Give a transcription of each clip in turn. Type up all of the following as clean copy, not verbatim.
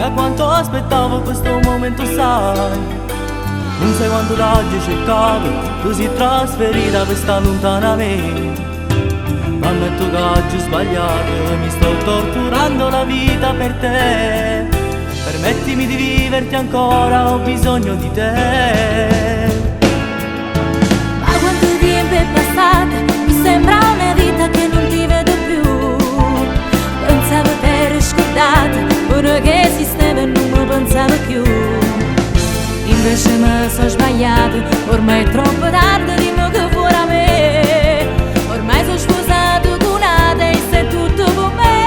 Da quanto aspettavo questo momento sai, non sai quanto d'oggi cercavo, tu sei trasferita per sta lontana me. Ma ammetto che oggi ho sbagliato, mi sto torturando la vita per te. Permettimi di viverti ancora, ho bisogno di te. Ma quanto tempo è passato, mi sembra una vita che non ti vedo più. Pensavo t'eri scordato, ora che esisteva non mi pensavo più. Invece mi sono sbagliato, ormai è troppo tardi, dimmi che fuori a me. Ormai sono sposato con una e sei tutto con me.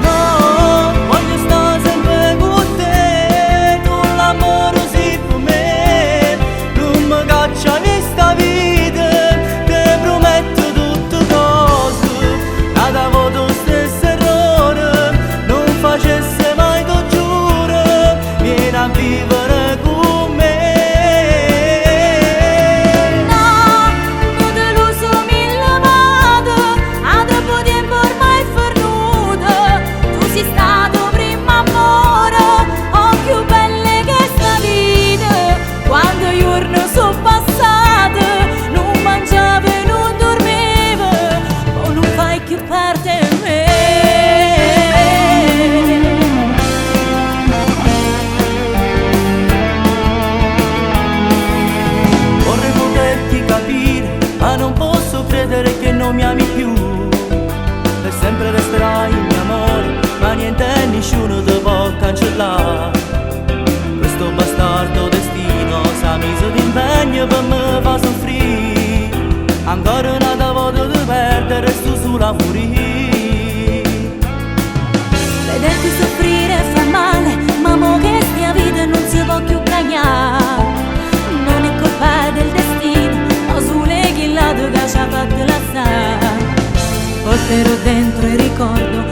No, voglio stare sempre con te, tu l'amore sì per me. Non mi cacciami sta vita, te prometto tutte cose. Nada voto stesso errore, non facesse mai, ti giuro, vieni a vivere con me. Ma non posso credere che non mi ami più. Per sempre resterai il mio amore, ma niente e nessuno ti può cancellare. Questo bastardo destino s'ha messo d'impegno per me fa soffrire. Ancora una volta di perdere, resto sulla furia. Vederti soffrire fa male, ma mo che stia vita non si può più cagnare. Non è colpa del destino, ma sulle che ci ha fatto lasciare. Porterò dentro il ricordo